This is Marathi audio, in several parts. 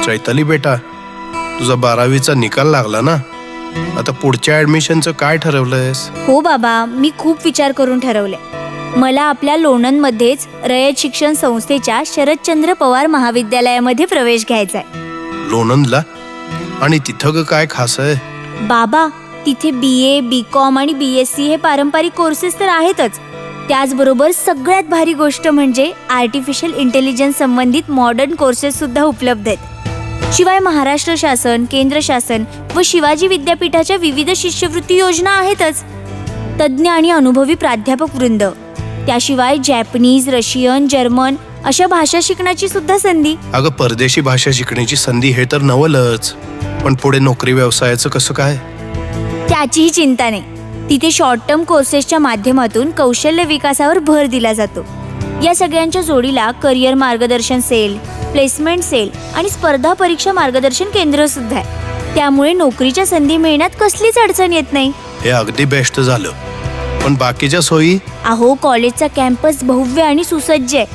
चैताली बेटा, तुझा 12वीचा निकाल लागला ना, आता पुढच्या ऍडमिशनचं काय ठरवलंयस? हो बाबा, मी खूप विचार करून ठरवले. मला आपल्या लोणंदमध्येच रयत शिक्षण संस्थेच्या शरदचंद्र पवार महाविद्यालयामध्ये प्रवेश घ्यायचा आहे. लोणंदला? आणि तिथं ग काय खास आहे? बाबा, तिथे BA, BCom आणि BSc हे पारंपरिक कोर्सेस तर आहेतच. त्याचबरोबर सगळ्यात भारी गोष्ट म्हणजे आर्टिफिशियल इंटेलिजन्स संबंधित मॉडर्न कोर्सेस सुद्धा उपलब्ध आहेत. शिवाय महाराष्ट्र शासन, केंद्र शासन व शिवाजी विद्यापीठाच्या विविध शिष्यवृत्ती योजना आहेतच. तज्ज्ञ आणि अनुभवी प्राध्यापक वृंद, त्याशिवाय जॅपनीज, रशियन, जर्मन अशा भाषा शिकण्याची सुद्धा संधी. अगं, परदेशी भाषा शिकण्याची संधी हे तर नवलच, पण पुढे नोकरी व्यवसायाचं कसं काय? त्याचीही चिंता नाही. तिथे शॉर्ट टर्म कोर्सेसच्या माध्यमातून कौशल्य विकासावर भर दिला जातो. या सगळ्यांच्या जोडीला करिअर मार्गदर्शन सेल, प्लेसमेंट सेल आणि स्पर्धा परीक्षा मार्गदर्शन केंद्र सुद्धा आहे. त्यामुळे नोकरीच्या संधी मिळण्यात कसलीच अडचण येत नाही. हे अगदी बेस्ट झालं. पण बाकीच्या सोयी? अहो, कॉलेजचा कॅम्पस भव्य आणि सुसज्ज आहे.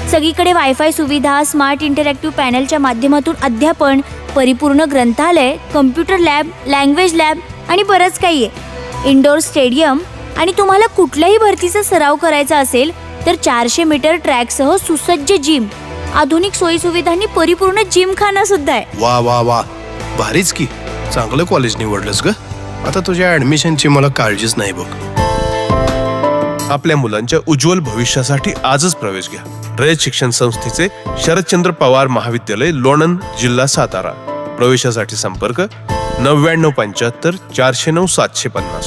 सगळीकडे वायफाय सुविधा, स्मार्ट इंटरॅक्टिव्ह पॅनलच्या माध्यमातून अध्यापन, परिपूर्ण ग्रंथालय, कम्प्युटर लॅब, लँग्वेज लॅब आणि बरंच काही आहे. इंडोर स्टेडियम आणि तुम्हाला कुठल्याही भरतीचा सराव करायचा असेल तर 400 मीटर ट्रॅकसह सुसज्ज जिम, आधुनिक सोयी सुविधांनी परिपूर्ण जिमखाना सुद्धा आहे. वा वा वा, भारीच की. चांगलं कॉलेज निवडलंस ग. आता तुझ्या ऍडमिशनची मला काळजीच नाही बघ. आपल्या मुलांच्या उज्ज्वल भविष्यासाठी आजच प्रवेश घ्या. रयत शिक्षण संस्थेचे शरदचंद्र पवार महाविद्यालय, लोणंद, जिल्हा सातारा. प्रवेशासाठी संपर्क 9975 409 750.